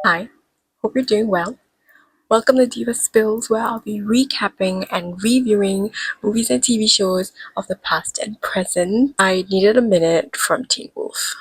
Hi, hope you're doing well. Welcome to Diva Spills, where I'll be recapping and reviewing movies and TV shows of the past and present. I needed a minute from Teen Wolf.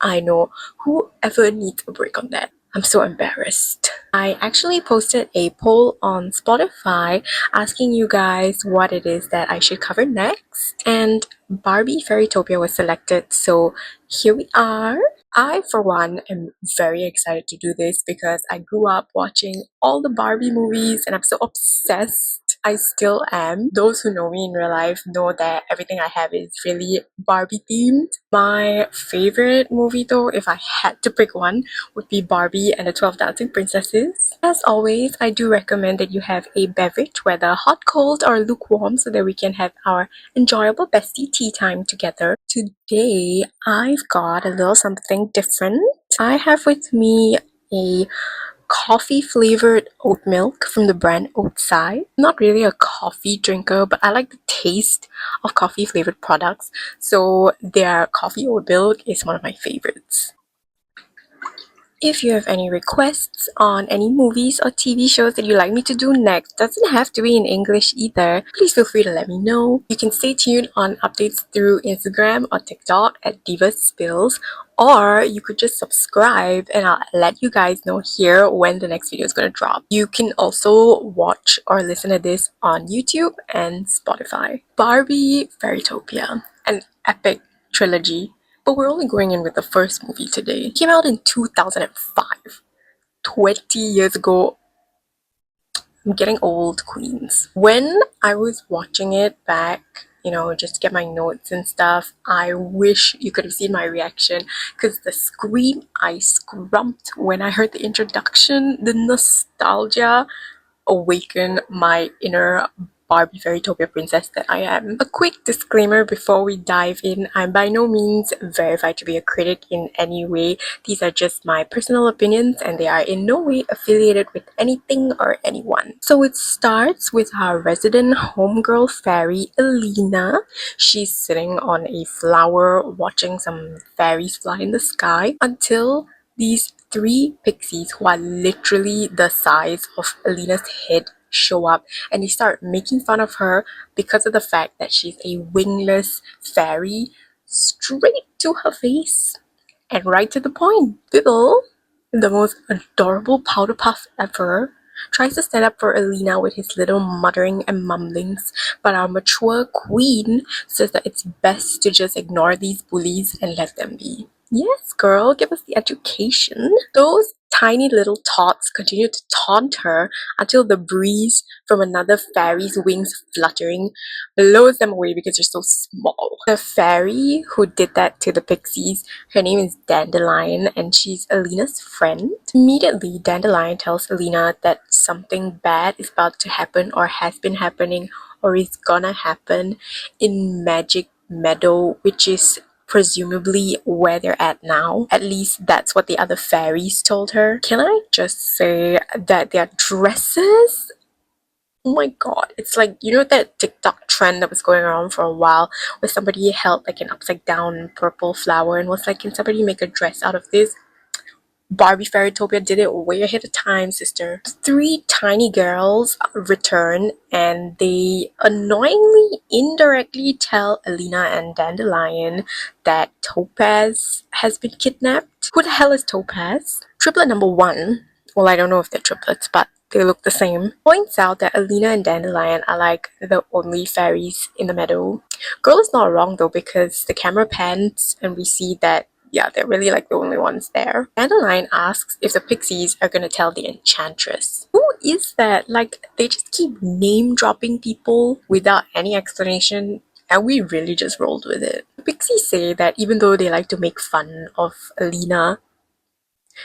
I know, whoever needs a break on that? I'm so embarrassed. I actually posted a poll on Spotify asking you guys what it is that I should cover next, and Barbie Fairytopia was selected, so here we are. I, for one, am very excited to do this because I grew up watching all the Barbie movies and I'm so obsessed. I still am. Those who know me in real life know that everything I have is really Barbie themed. My favorite movie, though, if I had to pick one, would be Barbie and the 12 Dancing Princesses. As always, I do recommend that you have a beverage, whether hot, cold, or lukewarm, so that we can have our enjoyable bestie tea time together. Today, I've got a little something different. I have with me a coffee flavored oat milk from the brand Oatside. Not really a coffee drinker, but I like the taste of coffee flavored products, so their coffee oat milk is one of my favorites. If you have any requests on any movies or TV shows that you'd like me to do next, doesn't have to be in English either, please feel free to let me know. You can stay tuned on updates through Instagram or TikTok at Divas Spills, or you could just subscribe and I'll let you guys know here when the next video is going to drop. You can also watch or listen to this on YouTube and Spotify. Barbie Fairytopia, an epic trilogy, but we're only going in with the first movie today. It came out in 2005, 20 years ago. I'm getting old, queens. When I was watching it back, just to get my notes and stuff, I wish you could have seen my reaction because the scream I scrumped when I heard the introduction, the nostalgia awaken my inner Barbie Fairytopia princess that I am. A quick disclaimer before we dive in, I'm by no means verified to be a critic in any way. These are just my personal opinions and they are in no way affiliated with anything or anyone. So it starts with our resident homegirl fairy, Elena. She's sitting on a flower watching some fairies fly in the sky until these three pixies, who are literally the size of Alina's head, show up and they start making fun of her because of the fact that she's a wingless fairy, straight to her face and right to the point. Bibble, the most adorable powder puff ever, tries to stand up for Alina with his little muttering and mumblings, but our mature queen says that it's best to just ignore these bullies and let them be. Yes, girl, give us the education. Those tiny little tots continue to taunt her until the breeze from another fairy's wings fluttering blows them away because they're so small. The fairy who did that to the pixies, her name is Dandelion and she's Alina's friend. Immediately, Dandelion tells Alina that something bad is about to happen or has been happening or is gonna happen in Magic Meadow, which is presumably where they're at now. At least that's what the other fairies told her. Can I just say that their dresses, oh my god, it's like, that TikTok trend that was going around for a while where somebody held like an upside down purple flower and was like, can somebody make a dress out of this? Barbie Fairytopia did it way ahead of time, sister. Three tiny girls return and they annoyingly indirectly tell Alina and Dandelion that Topaz has been kidnapped. Who the hell is Topaz? Triplet number one, well, I don't know if they're triplets, but they look the same, points out that Alina and Dandelion are like the only fairies in the meadow. Girl is not wrong though, because the camera pans and we see that yeah, they're really like the only ones there. Dandelion asks if the pixies are gonna tell the enchantress. Who is that? Like, they just keep name dropping people without any explanation, and we really just rolled with it. The pixies say that even though they like to make fun of Alina,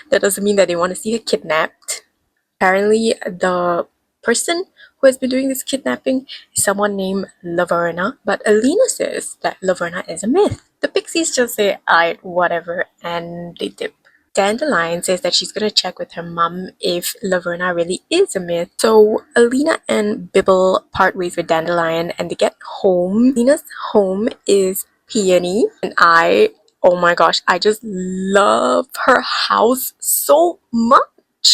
that doesn't mean that they want to see her kidnapped. Apparently, the person who has been doing this kidnapping is someone named Laverna, but Alina says that Laverna is a myth. The pixies just say, "Alright, whatever," and they dip. Dandelion says that she's gonna check with her mum if Laverna really is a myth. So Alina and Bibble part ways with Dandelion and they get home. Alina's home is Peony, and oh my gosh, I just love her house so much.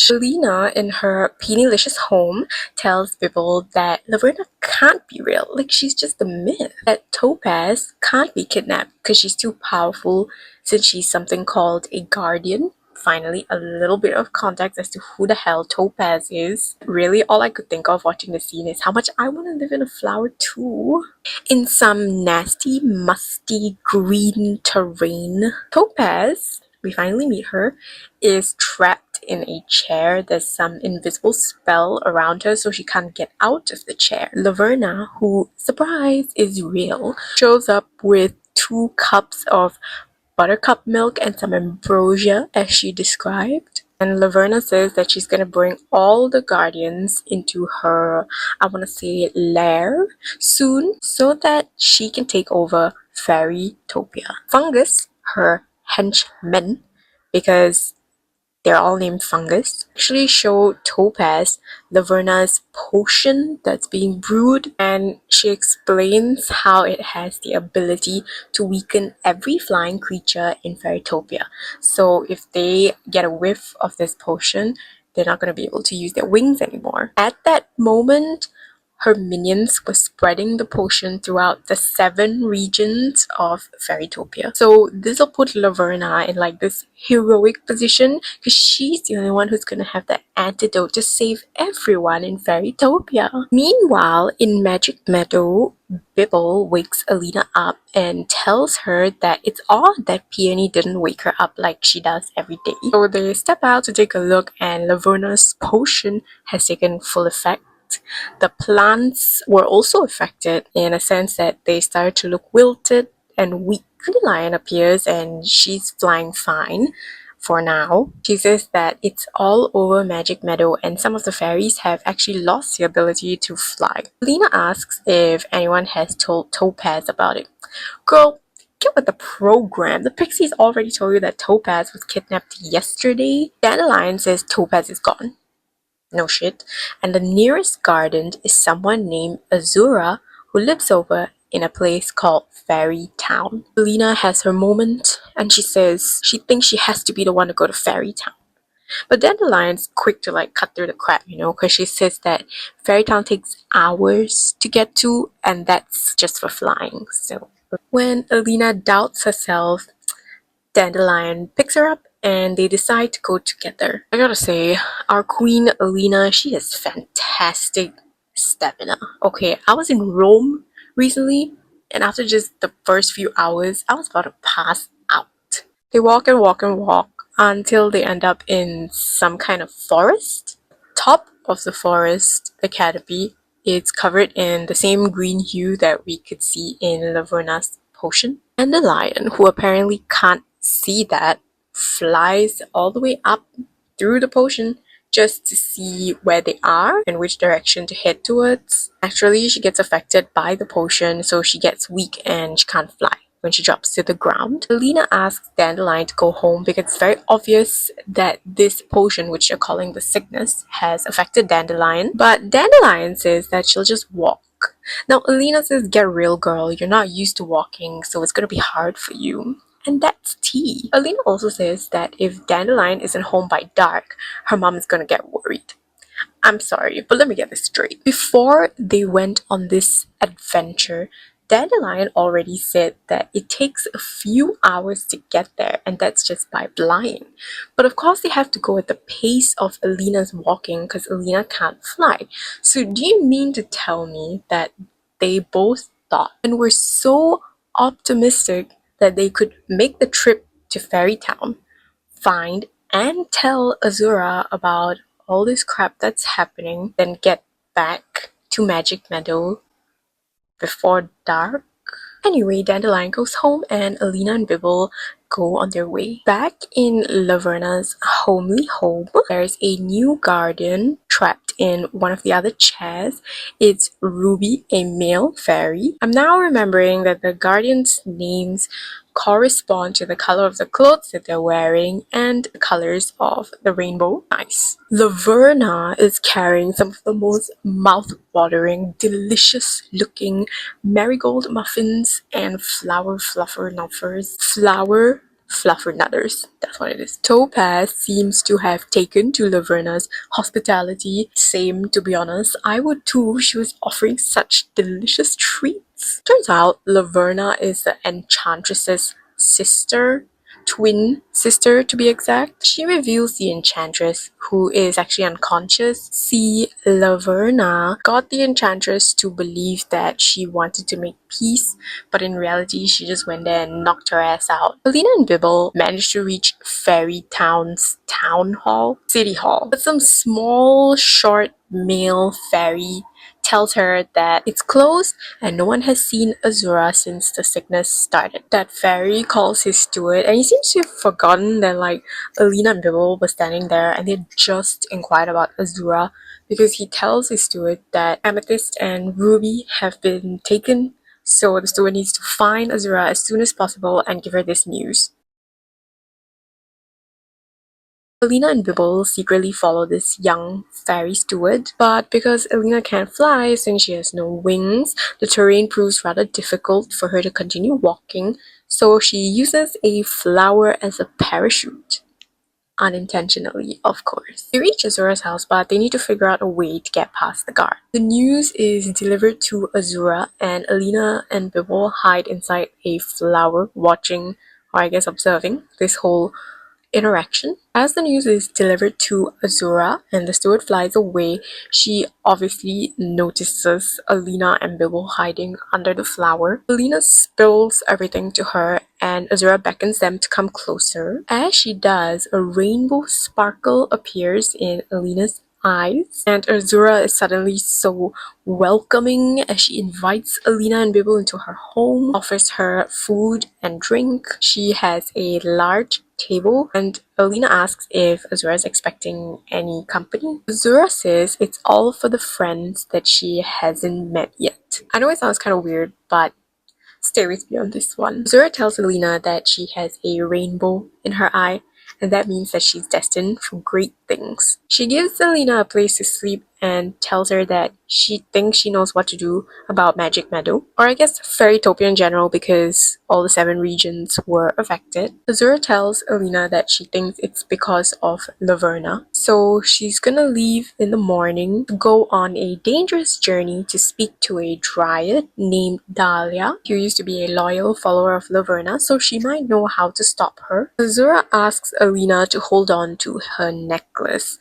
Lena, in her Pennylicious home, tells Bibble that Laverna can't be real, like she's just a myth. That Topaz can't be kidnapped because she's too powerful since she's something called a guardian. Finally, a little bit of context as to who the hell Topaz is. Really, all I could think of watching the scene is how much I want to live in a flower too. In some nasty, musty, green terrain, Topaz, we finally meet her, is trapped in a chair. There's some invisible spell around her so she can't get out of the chair. Laverna, who, surprise, is real, shows up with 2 cups of buttercup milk and some ambrosia, as she described. And Laverna says that she's gonna bring all the guardians into her, I wanna say, lair soon so that she can take over Fairytopia. Fungus, her henchman, because they're all named Fungus, actually show Topaz Laverna's potion that's being brewed, and she explains how it has the ability to weaken every flying creature in Fairytopia. So if they get a whiff of this potion, they're not going to be able to use their wings anymore. At that moment, her minions were spreading the potion throughout the 7 regions of Fairytopia. So this will put Laverna in like this heroic position because she's the only one who's gonna have the antidote to save everyone in Fairytopia. Meanwhile, in Magic Meadow, Bibble wakes Alina up and tells her that it's odd that Peony didn't wake her up like she does every day. So they step out to take a look, and Laverna's potion has taken full effect. The plants were also affected in a sense that they started to look wilted and weak. Dandelion appears and she's flying fine for now. She says that it's all over Magic Meadow and some of the fairies have actually lost the ability to fly. Lena asks if anyone has told Topaz about it. Girl, get with the program. The pixies already told you that Topaz was kidnapped yesterday. Dandelion says Topaz is gone. No shit. And the nearest garden is someone named Azura who lives over in a place called Fairy Town. Lena has her moment and she says she thinks she has to be the one to go to Fairy Town. But Dandelion's quick to like cut through the crap, because she says that Fairy Town takes hours to get to and that's just for flying. So when Alina doubts herself, Dandelion picks her up and they decide to go together. I gotta say, our queen Alina, she has fantastic stamina. Okay, I was in Rome recently and after just the first few hours, I was about to pass out. They walk and walk and walk until they end up in some kind of forest. Top of the forest, the canopy, is covered in the same green hue that we could see in Laverna's potion. And the lion, who apparently can't see that, flies all the way up through the potion just to see where they are and which direction to head towards. Actually, she gets affected by the potion, so she gets weak and she can't fly when she drops to the ground. Alina asks Dandelion to go home because it's very obvious that this potion, which they're calling the sickness, has affected Dandelion. But Dandelion says that she'll just walk. Now, Alina says, get real, girl. You're not used to walking, so it's gonna be hard for you. And that's tea. Alina also says that if Dandelion isn't home by dark, her mom is gonna get worried. I'm sorry, but let me get this straight. Before they went on this adventure, Dandelion already said that it takes a few hours to get there, and that's just by flying. But of course, they have to go at the pace of Alina's walking because Alina can't fly. So, do you mean to tell me that they both thought and were so optimistic that they could make the trip to Fairy Town, find and tell Azura about all this crap that's happening, then get back to Magic Meadow before dark? Anyway, Dandelion goes home and Alina and Bibble go on their way. Back in Laverna's homely home, there's a new guardian trapped in one of the other chairs. It's Ruby, a male fairy. I'm now remembering that the guardians' names correspond to the color of the clothes that they're wearing and the colors of the rainbow. Nice. Laverna is carrying some of the most mouth-watering, delicious-looking marigold muffins and flower fluffer nuffers. Flower fluffernutters. That's what it is. Topaz seems to have taken to Laverna's hospitality. Same, to be honest. I would too. She was offering such delicious treats. Turns out Laverna is the enchantress's sister, twin sister to be exact. She reveals the enchantress, who is actually unconscious. See, Laverna got the enchantress to believe that she wanted to make peace, but in reality she just went there and knocked her ass out. Alina and Bibble managed to reach Fairy Town's town hall, city hall, but some small short male fairy tells her that it's closed and no one has seen Azura since the sickness started. That fairy calls his steward and he seems to have forgotten that like Alina and Bibble were standing there and they just inquired about Azura, because he tells his steward that Amethyst and Ruby have been taken, so the steward needs to find Azura as soon as possible and give her this news. Alina and Bibble secretly follow this young fairy steward, but because Alina can't fly since she has no wings, the terrain proves rather difficult for her to continue walking, so she uses a flower as a parachute. Unintentionally, of course. They reach Azura's house, but they need to figure out a way to get past the guard. The news is delivered to Azura, and Alina and Bibble hide inside a flower, watching, or I guess observing, this whole interaction. As the news is delivered to Azura and the steward flies away, she obviously notices Alina and Bibble hiding under the flower. Alina spills everything to her and Azura beckons them to come closer. As she does, a rainbow sparkle appears in Alina's eyes, and Azura is suddenly so welcoming as she invites Alina and Bibble into her home, offers her food and drink. She has a large table, and Alina asks if Azura is expecting any company. Azura says it's all for the friends that she hasn't met yet. I know it sounds kind of weird, but stay with me on this one. Azura tells Alina that she has a rainbow in her eye, and that means that she's destined for great things. She gives Alina a place to sleep and tells her that she thinks she knows what to do about Magic Meadow, or I guess Fairytopia in general, because all the 7 regions were affected. Azura tells Alina that she thinks it's because of Laverna, so she's gonna leave in the morning to go on a dangerous journey to speak to a dryad named Dahlia, who used to be a loyal follower of Laverna, so she might know how to stop her. Azura asks Alina to hold on to her necklace.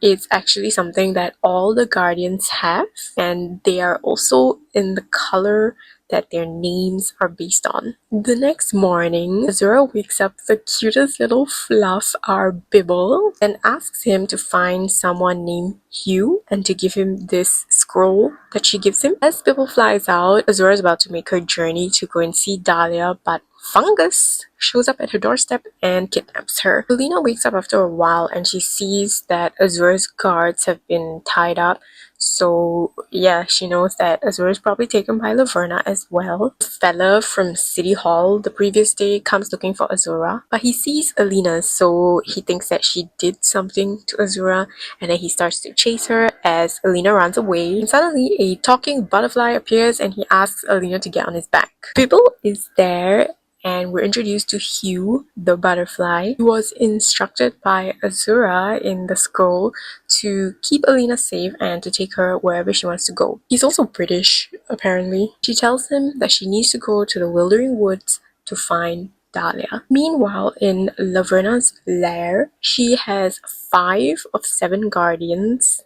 It's actually something that all the guardians have, and they are also in the color that their names are based on. The next morning, Azura wakes up the cutest little fluff, our Bibble, and asks him to find someone named Hugh and to give him this scroll that she gives him. As Bibble flies out, Azura is about to make her journey to go and see Dahlia, but Fungus shows up at her doorstep and kidnaps her. Alina wakes up after a while and she sees that Azura's guards have been tied up. So yeah, she knows that Azura is probably taken by Laverna as well. The fella from City Hall the previous day comes looking for Azura, but he sees Alina, so he thinks that she did something to Azura, and then he starts to chase her as Alina runs away. And suddenly a talking butterfly appears and he asks Alina to get on his back. Bibble is there, and we're introduced to Hugh, the butterfly, who was instructed by Azura in the scroll to keep Alina safe and to take her wherever she wants to go. He's also British, apparently. She tells him that she needs to go to the Wildering Woods to find Dahlia. Meanwhile, in Laverna's lair, she has 5 of 7 guardians.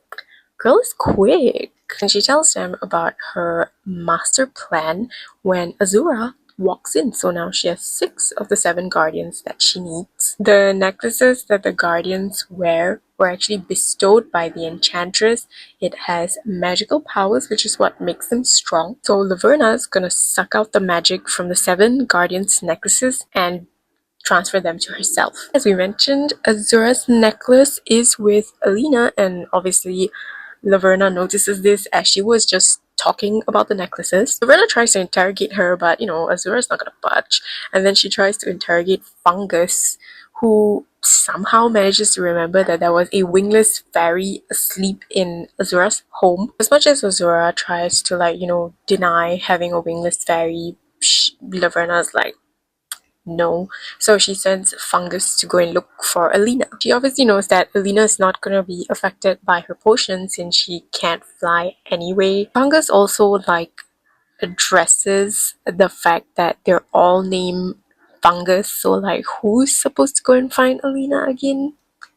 Girl is quick. And she tells them about her master plan when Azura walks in. So now she has 6 of the 7 guardians that she needs. The necklaces that the guardians wear were actually bestowed by the enchantress. It has magical powers, which is what makes them strong. So Laverna is gonna suck out the magic from the 7 guardians' necklaces and transfer them to herself. As we mentioned, Azura's necklace is with Alina, and obviously Laverna notices this as she was just talking about the necklaces. Laverna tries to interrogate her, but Azura's not gonna budge. And then she tries to interrogate Fungus, who somehow manages to remember that there was a wingless fairy asleep in Azura's home. As much as Azura tries to deny having a wingless fairy, Laverna's like, no. So she sends Fungus to go and look for Alina. She obviously knows that Alina is not going to be affected by her potion since she can't fly anyway. Fungus also like addresses the fact that they're all named Fungus, so like who's supposed to go and find Alina again?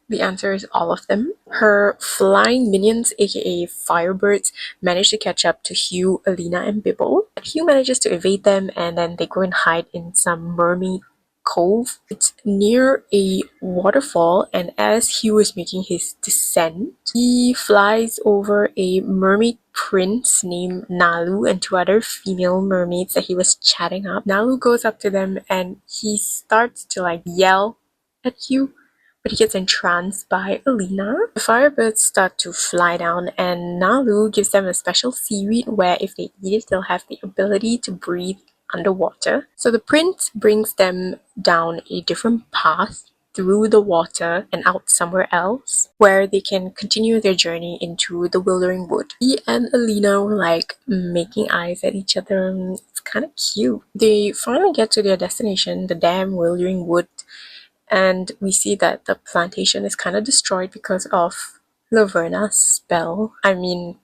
The answer is all of them. Her flying minions, aka Firebirds, manage to catch up to Hugh, Alina, and Bibble. Hugh manages to evade them and then they go and hide in some mermaid cove. It's near a waterfall, and as Hugh is making his descent, he flies over a mermaid prince named Nalu and two other female mermaids that he was chatting up. Nalu goes up to them and he starts to like yell at Hugh, but he gets entranced by Alina. The firebirds start to fly down and Nalu gives them a special seaweed where if they eat it, they'll have the ability to breathe underwater. So the prince brings them down a different path through the water and out somewhere else where they can continue their journey into the wildering wood. He and Alina were like making eyes at each other. It's kind of cute. They finally get to their destination, the damn wildering wood, and we see that the plantation is kind of destroyed because of Laverna's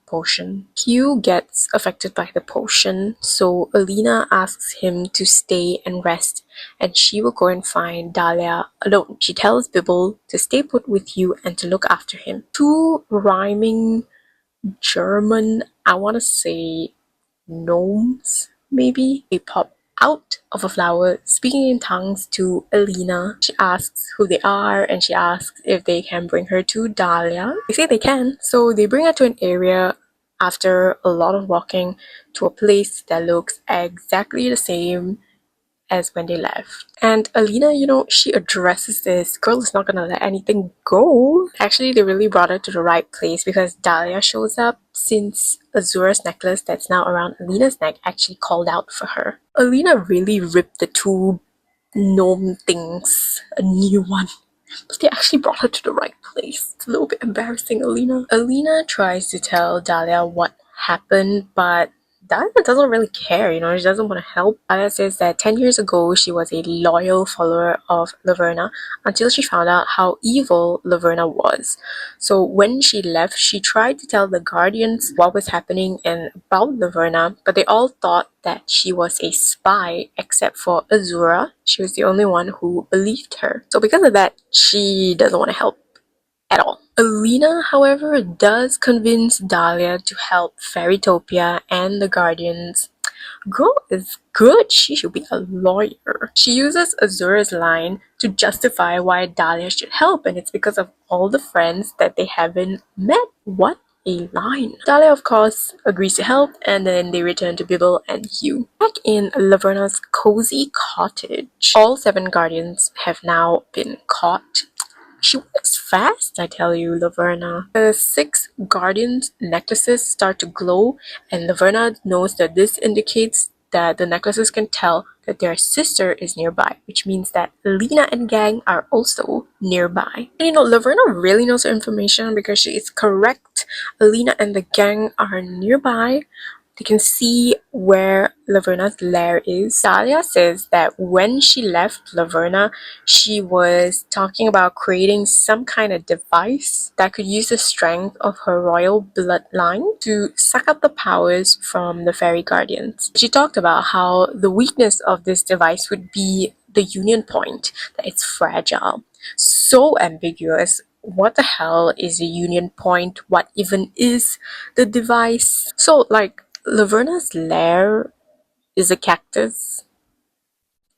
potion. Hugh gets affected by the potion, so Alina asks him to stay and rest, and she will go and find Dahlia alone. She tells Bibble to stay put with Hugh and to look after him. Two rhyming German, I want to say gnomes, maybe? They pop out of a flower, speaking in tongues to Alina. She asks who they are and she asks if they can bring her to Dahlia. They say they can, so they bring her to an area after a lot of walking to a place that looks exactly the same as when they left. And Alina, she addresses this girl is not gonna let anything go. Actually, they really brought her to the right place because Dahlia shows up since Azura's necklace that's now around Alina's neck actually called out for her. Alina really ripped the two gnome things a new one. But they actually brought her to the right place. It's a little bit embarrassing, Alina. Alina tries to tell Dahlia what happened, but Dahlia doesn't really care, she doesn't want to help. Dahlia says that 10 years ago she was a loyal follower of Laverna until she found out how evil Laverna was. So when she left, she tried to tell the Guardians what was happening and about Laverna, but they all thought that she was a spy except for Azura. She was the only one who believed her. So because of that, she doesn't want to help at all. Alina, however, does convince Dahlia to help Fairytopia and the Guardians. Girl is good. She should be a lawyer. She uses Azura's line to justify why Dahlia should help, and it's because of all the friends that they haven't met. What a line. Dahlia, of course, agrees to help, and then they return to Bibble and Hugh. Back in Laverna's cozy cottage, all 7 Guardians have now been caught. She works fast, I tell you, Laverna. The 6 Guardians' necklaces start to glow, and Laverna knows that this indicates that the necklaces can tell that their sister is nearby, which means that Alina and gang are also nearby. And Laverna really knows her information because she is correct. Alina and the gang are nearby. They can see where Laverna's lair is. Dahlia says that when she left Laverna, she was talking about creating some kind of device that could use the strength of her royal bloodline to suck up the powers from the fairy guardians. She talked about how the weakness of this device would be the union point, that it's fragile. So ambiguous. What the hell is a union point? What even is the device? So, Laverna's lair is a cactus.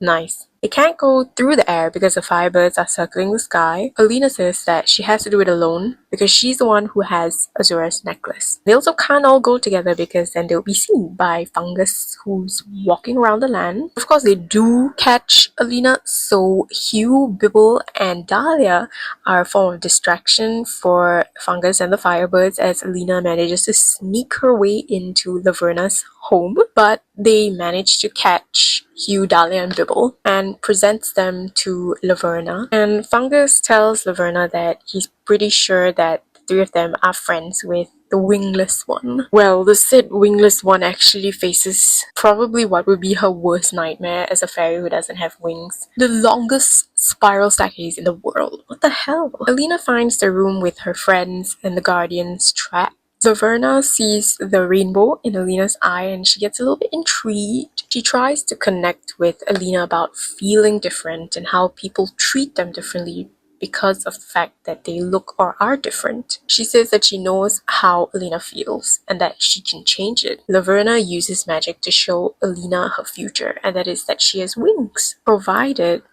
Nice. It can't go through the air because the firebirds are circling the sky. Alina says that she has to do it alone because she's the one who has Azura's necklace. They also can't all go together because then they'll be seen by Fungus who's walking around the land. Of course, they do catch Alina, so Hugh, Bibble, and Dahlia are a form of distraction for Fungus and the firebirds as Alina manages to sneak her way into Laverna's home, but they manage to catch Hugh, Dahlia, and Bibble and presents them to Laverna. And Fungus tells Laverna that he's pretty sure that the 3 of them are friends with the wingless one. Well, the said wingless one actually faces probably what would be her worst nightmare as a fairy who doesn't have wings. The longest spiral staircase in the world. What the hell? Alina finds the room with her friends and the guardians trapped. Laverna sees the rainbow in Alina's eye and she gets a little bit intrigued. She tries to connect with Alina about feeling different and how people treat them differently because of the fact that they look or are different. She says that she knows how Alina feels and that she can change it. Laverna uses magic to show Alina her future, and that is that she has wings, provided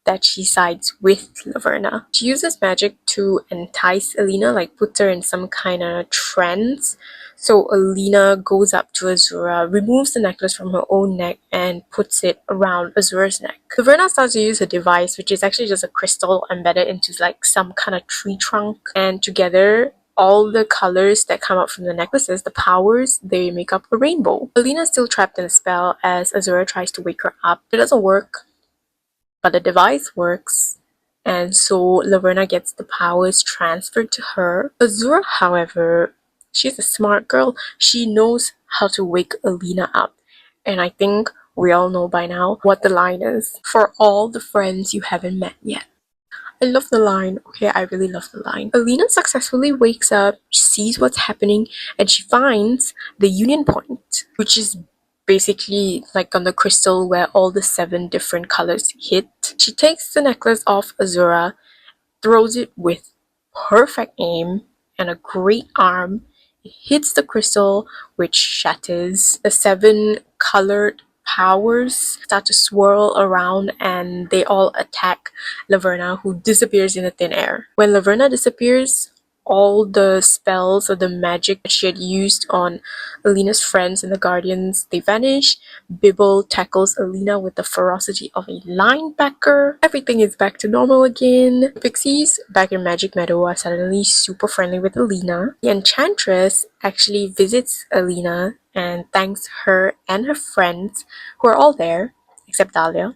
that she sides with Laverna. She uses magic to entice Alina, like puts her in some kind of trance. So Alina goes up to Azura, removes the necklace from her own neck and puts it around Azura's neck. Laverna starts to use a device which is actually just a crystal embedded into like some kind of tree trunk, and together all the colors that come out from the necklaces, the powers, they make up a rainbow. Alina's still trapped in the spell as Azura tries to wake her up. It doesn't work, but the device works, and so Laverna gets the powers transferred to her. Azura, however, she's a smart girl. She knows how to wake Alina up, and I think we all know by now what the line is. For all the friends you haven't met yet. I love the line. Okay, I really love the line. Alina successfully wakes up, sees what's happening, and she finds the union point, which is basically like on the crystal where all the 7 different colors hit. She takes the necklace off Azura, throws it with perfect aim and a great arm. It hits the crystal, which shatters. The 7 colored powers start to swirl around and they all attack Laverna, who disappears in the thin air. When Laverna disappears, all the spells or the magic that she had used on Alina's friends and the guardians, they vanish. Bibble tackles Alina with the ferocity of a linebacker. Everything is back to normal again. The pixies back in Magic Meadow are suddenly super friendly with Alina. The enchantress actually visits Alina and thanks her and her friends, who are all there except Dahlia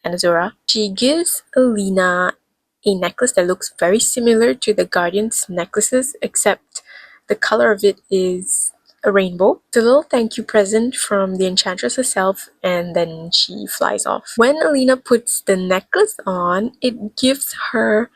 and Azura. She gives Alina a necklace that looks very similar to the Guardian's necklaces, except the color of it is a rainbow. It's a little thank you present from the enchantress herself, and then she flies off. When Alina puts the necklace on, it gives her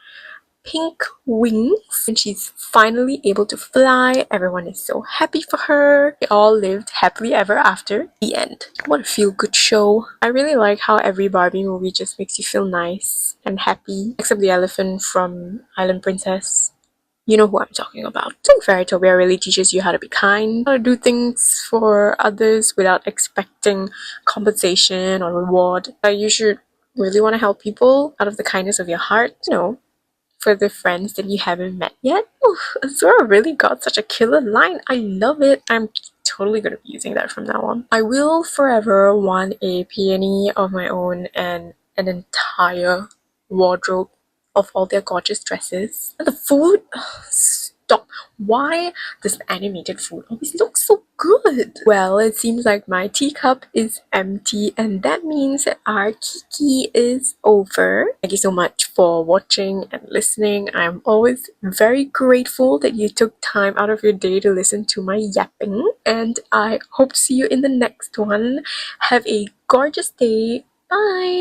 pink wings and she's finally able to fly. Everyone is so happy for her. They all lived happily ever after. The end. What a feel-good show. I really like how every Barbie movie just makes you feel nice and happy, except the elephant from Island Princess. You know who I'm talking about. I think Fairytopia really teaches you how to be kind, how to do things for others without expecting compensation or reward. You should really want to help people out of the kindness of your heart, for the friends that you haven't met yet. Oof, Azura really got such a killer line. I love it. I'm totally going to be using that from now on. I will forever want a peony of my own and an entire wardrobe of all their gorgeous dresses. And the food, stop. Why does animated food always look so good? Well, it seems like my teacup is empty, and that means that our Kiki is over. Thank you so much for watching and listening. I'm always very grateful that you took time out of your day to listen to my yapping, and I hope to see you in the next one. Have a gorgeous day. Bye!